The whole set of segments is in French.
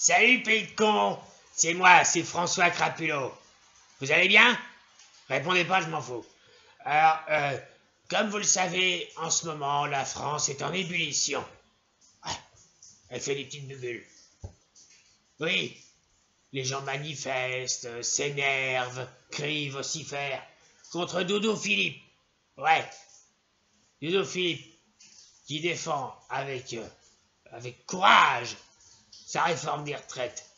Salut, pays de cons! C'est moi, c'est François Crapulot. Vous allez bien? Répondez pas, je m'en fous. Alors, comme vous le savez, en ce moment, la France est en ébullition. Ouais, elle fait des petites bulles. Oui, les gens manifestent, s'énervent, crient, vocifèrent contre Doudou Philippe. Ouais, Doudou Philippe, qui défend avec courage sa réforme des retraites.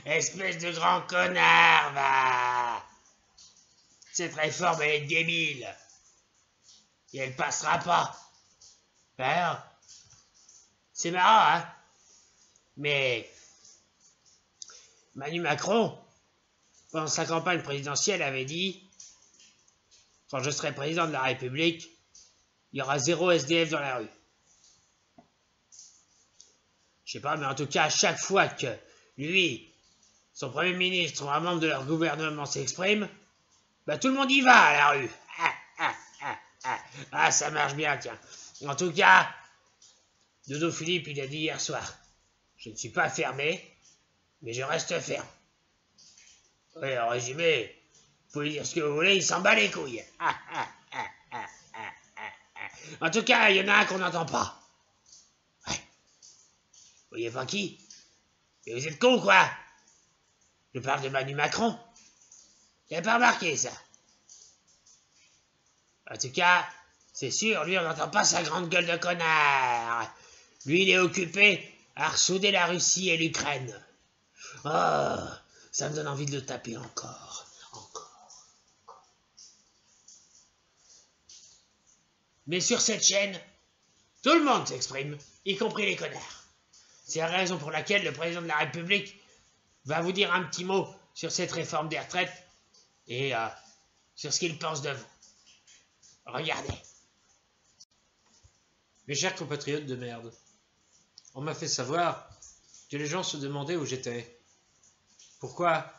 Espèce de grand connard, va! Cette réforme, elle est débile. Et elle passera pas. Alors, c'est marrant, hein? Mais Manu Macron, pendant sa campagne présidentielle, avait dit « Quand je serai président de la République, il y aura 0 SDF dans la rue. » Je sais pas, mais en tout cas, à chaque fois que lui, son Premier ministre ou un membre de leur gouvernement s'exprime, bah tout le monde y va à la rue. Ah, ça marche bien, tiens. En tout cas, Doudou Philippe, il a dit hier soir, je ne suis pas fermé, mais je reste ferme. Oui, en résumé, vous pouvez dire ce que vous voulez, il s'en bat les couilles. En tout cas, il y en a un qu'on n'entend pas. Ouais. Vous voyez pas qui? Et vous êtes con, quoi? Je parle de Manu Macron. Vous n'avez pas remarqué, ça? En tout cas, c'est sûr, lui, on n'entend pas sa grande gueule de connard. Lui, il est occupé à ressouder la Russie et l'Ukraine. Oh, ça me donne envie de le taper encore. Mais sur cette chaîne, tout le monde s'exprime, y compris les connards. C'est la raison pour laquelle le président de la République va vous dire un petit mot sur cette réforme des retraites et sur ce qu'il pense de vous. Regardez. Mes chers compatriotes de merde, on m'a fait savoir que les gens se demandaient où j'étais. Pourquoi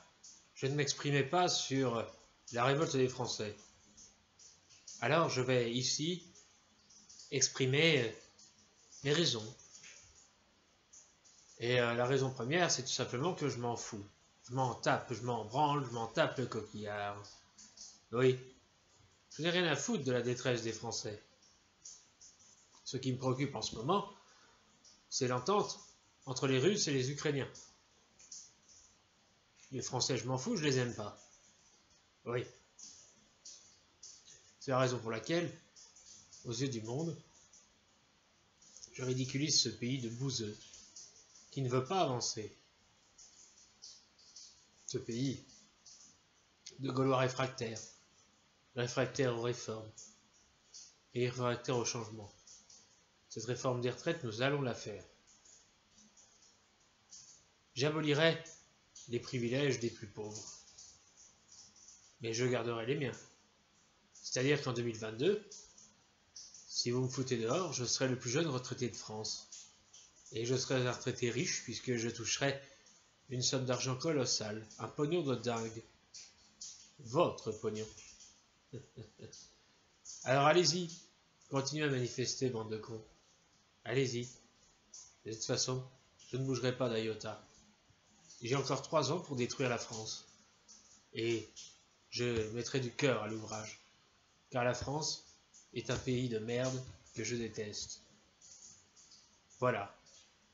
je ne m'exprimais pas sur la révolte des Français. Alors je vais ici exprimer mes raisons. Et la raison première, c'est tout simplement que je m'en fous. Je m'en tape, je m'en branle, je m'en tape le coquillard. Oui, je n'ai rien à foutre de la détresse des Français. Ce qui me préoccupe en ce moment, c'est l'entente entre les Russes et les Ukrainiens. Les Français, je m'en fous, je les aime pas. Oui. C'est la raison pour laquelle, aux yeux du monde, je ridiculise ce pays de bouseux qui ne veut pas avancer. Ce pays de Gaulois réfractaires aux réformes et réfractaires au changement. Cette réforme des retraites, nous allons la faire. J'abolirai les privilèges des plus pauvres, mais je garderai les miens. C'est-à-dire qu'en 2022, si vous me foutez dehors, je serai le plus jeune retraité de France. Et je serai un retraité riche puisque je toucherai une somme d'argent colossale, un pognon de dingue. Votre pognon. Alors allez-y, continuez à manifester, bande de cons. Allez-y. De toute façon, je ne bougerai pas d'iota. J'ai encore 3 ans pour détruire la France. Et je mettrai du cœur à l'ouvrage. Car la France est un pays de merde que je déteste. Voilà.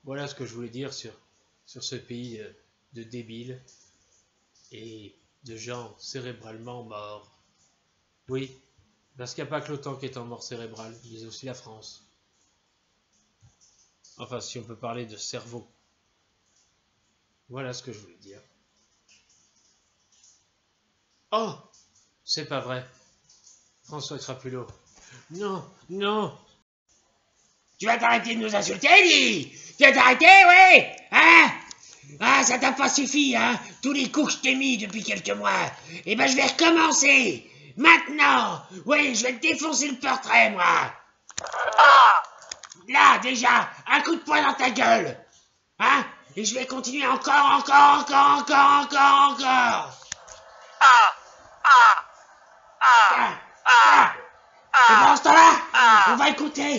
Voilà ce que je voulais dire sur ce pays de débiles et de gens cérébralement morts. Oui, parce qu'il n'y a pas que l'OTAN qui est en mort cérébrale, mais aussi la France. Enfin, si on peut parler de cerveau. Voilà ce que je voulais dire. Oh, c'est pas vrai. François Crapulot. Non, non. Tu vas t'arrêter de nous insulter, dis! Tu vas t'arrêter, ouais? Hein? Ah, ça t'a pas suffi, hein? Tous les coups que je t'ai mis depuis quelques mois. Eh ben, je vais recommencer. Maintenant. Oui, je vais te défoncer le portrait, moi. Ah! Là, déjà, un coup de poing dans ta gueule. Hein? Et je vais continuer encore. Et pendant ce temps-là, on va écouter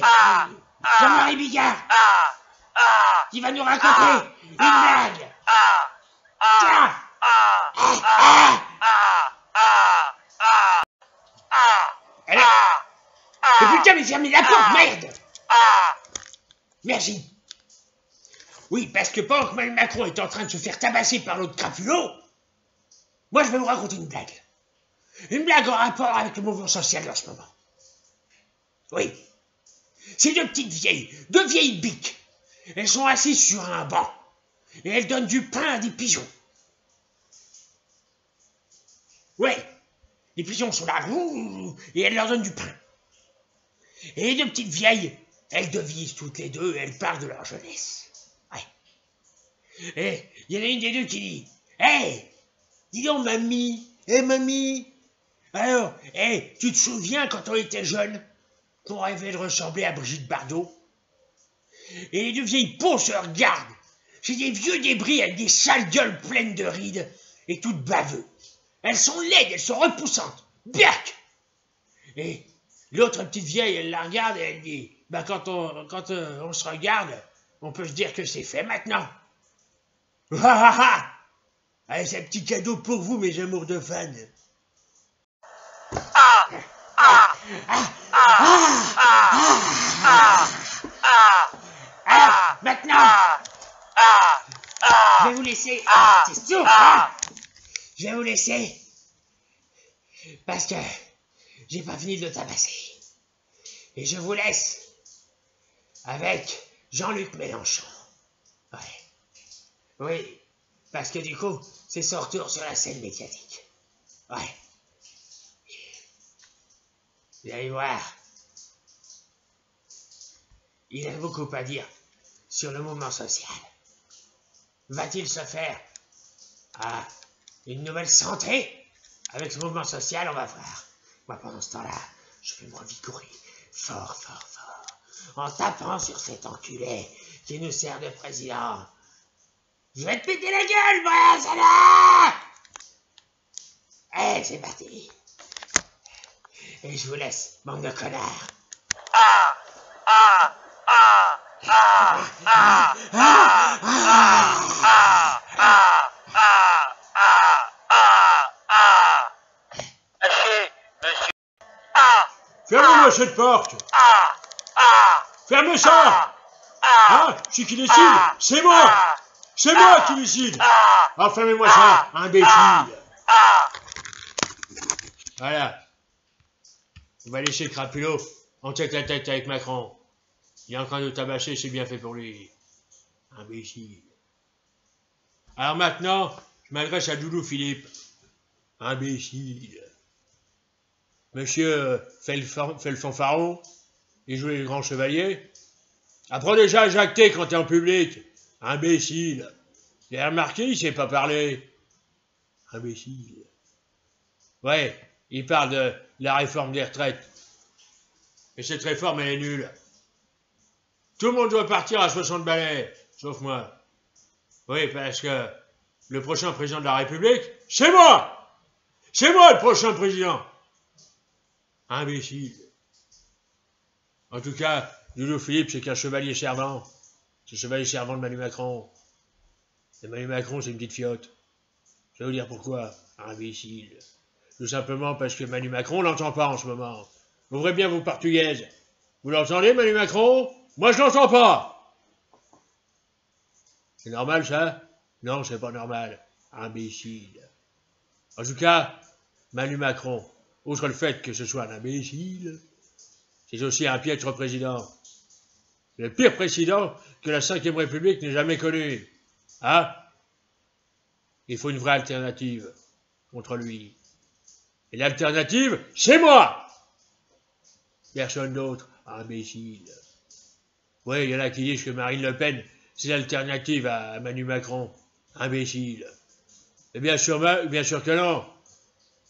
Jean-Marie Bigard. qui va nous raconter une blague. Tiens. Mais putain, mais fermez la porte, merde. Merci. Oui, parce que pendant que Emmanuel Macron est en train de se faire tabasser par l'autre crapulot, moi je vais vous raconter une blague. Une blague en rapport avec le mouvement social en ce moment. Oui. C'est deux vieilles biques. Elles sont assises sur un banc. Et elles donnent du pain à des pigeons. Ouais. Les pigeons sont là. Et elles leur donnent du pain. Et les deux petites vieilles, elles devisent toutes les deux et elles parlent de leur jeunesse. Ouais. Et il y en a une des deux qui dit « Hey, dis donc mamie, mamie, alors, tu te souviens quand on était jeune, qu'on rêvait de ressembler à Brigitte Bardot ?» Et les deux vieilles peaux se regardent. C'est des vieux débris avec des sales gueules pleines de rides et toutes baveux. Elles sont laides, elles sont repoussantes. Berk. Et l'autre petite vieille, elle la regarde et elle dit « Bah quand on se regarde, on peut se dire que c'est fait maintenant. » Allez, c'est un petit cadeau pour vous, mes amours de fans. Alors, maintenant, je vais vous laisser. C'est sûr, hein? Je vais vous laisser parce que j'ai pas fini de le tabasser. Et je vous laisse avec Jean-Luc Mélenchon. Ouais. Oui, parce que du coup, c'est son retour sur la scène médiatique. Ouais. Vous allez voir, il a beaucoup à dire sur le mouvement social. Va-t-il se faire une nouvelle santé avec ce mouvement social? On va voir. Moi, pendant ce temps-là, je vais me revigorer fort, fort, fort, en tapant sur cet enculé qui nous sert de président. Je vais te péter la gueule, moi, ça là! Allez, c'est parti. Et je vous laisse, bande de connards. Fermez-moi cette porte. Fermez ça. Hein? C'est qui décide? C'est moi. C'est moi qui décide. Ah, fermez-moi ça, imbécile. Voilà. On va laisser Crapulot en tête à tête avec Macron. Il est en train de tabasser, c'est bien fait pour lui. Imbécile. Alors maintenant, je m'adresse à Doudou Philippe. Imbécile. Monsieur fait le fanfaron, il joue les grands chevaliers. Apprends déjà à jacter quand t'es en public. Imbécile. Vous avez remarqué, il sait pas parler. Imbécile. Ouais, il parle de la réforme des retraites. Et cette réforme, elle est nulle. Tout le monde doit partir à 60 balais, sauf moi. Oui, parce que le prochain président de la République, c'est moi! C'est moi le prochain président! Imbécile. En tout cas, Doudou Philippe, c'est qu'un chevalier servant. C'est le chevalier servant de Manu Macron. Et Manu Macron, c'est une petite fiotte. Je vais vous dire pourquoi. Imbécile. Tout simplement parce que Manu Macron, on l'entend pas en ce moment. Ouvrez bien vos portugaises. Vous l'entendez, Manu Macron? Moi, je l'entends pas. C'est normal, ça? Non, c'est pas normal. Imbécile. En tout cas, Manu Macron, outre le fait que ce soit un imbécile, c'est aussi un piètre président. Le pire président que la Ve République n'ait jamais connu. Hein? Il faut une vraie alternative contre lui. Et l'alternative, c'est moi! Personne d'autre. Imbécile. Oui, il y en a qui disent que Marine Le Pen, c'est l'alternative à Manu Macron. Imbécile. Et bien sûr que non.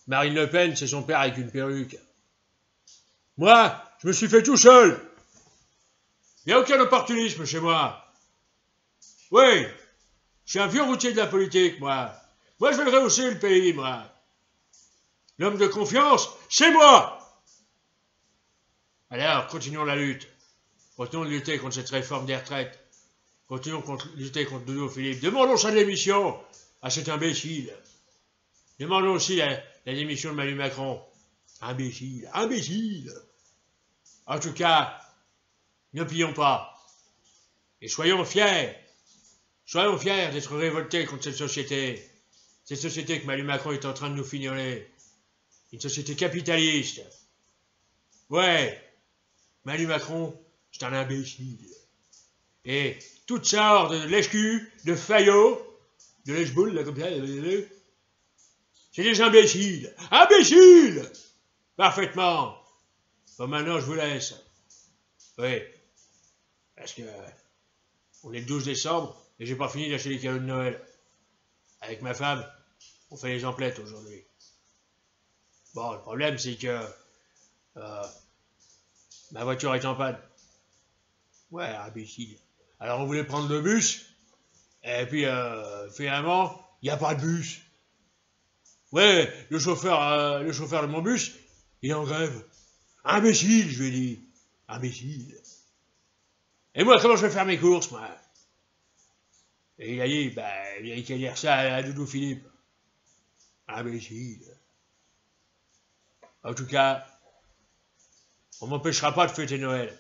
Marine Le Pen, c'est son père avec une perruque. Moi, je me suis fait tout seul. Il n'y a aucun opportunisme chez moi. Oui, je suis un vieux routier de la politique, moi. Moi, je vais rehausser le pays, moi. L'homme de confiance, c'est moi. Alors, continuons la lutte. Continuons de lutter contre cette réforme des retraites. Continuons contre lutter contre Doudou Philippe. Demandons sa démission à cet imbécile. Demandons aussi la démission de Manu Macron. Imbécile, imbécile. En tout cas, ne plions pas. Et soyons fiers d'être révoltés contre cette société. Cette société que Manu Macron est en train de nous fignoler. Une société capitaliste. Ouais, Manu Macron, c'est un imbécile. Et toute sorte de lèche-cul, de faillots, de lèche-boule, là, comme ça, c'est des imbéciles. Imbéciles! Parfaitement. Bon, maintenant, je vous laisse. Oui. Parce que on est le 12 décembre et j'ai pas fini d'acheter les cadeaux de Noël. Avec ma femme, on fait les emplettes aujourd'hui. Bon, le problème, c'est que ma voiture est en panne. Ouais, imbécile. Alors, on voulait prendre le bus, et puis, finalement, il n'y a pas de bus. Ouais, le chauffeur de mon bus, il est en grève. Imbécile, je lui ai dit. Imbécile. Et moi, comment je vais faire mes courses, moi? Et il a dit, il a qu'à dire ça à Doudou Philippe. Imbécile. En tout cas, on m'empêchera pas de fêter Noël.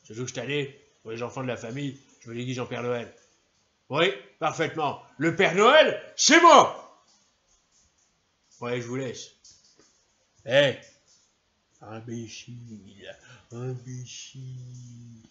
Surtout que cette année, pour les enfants de la famille, je me déguise en Père Noël. Oui, parfaitement. Le Père Noël, c'est moi! Ouais, je vous laisse. Imbécile, imbécile.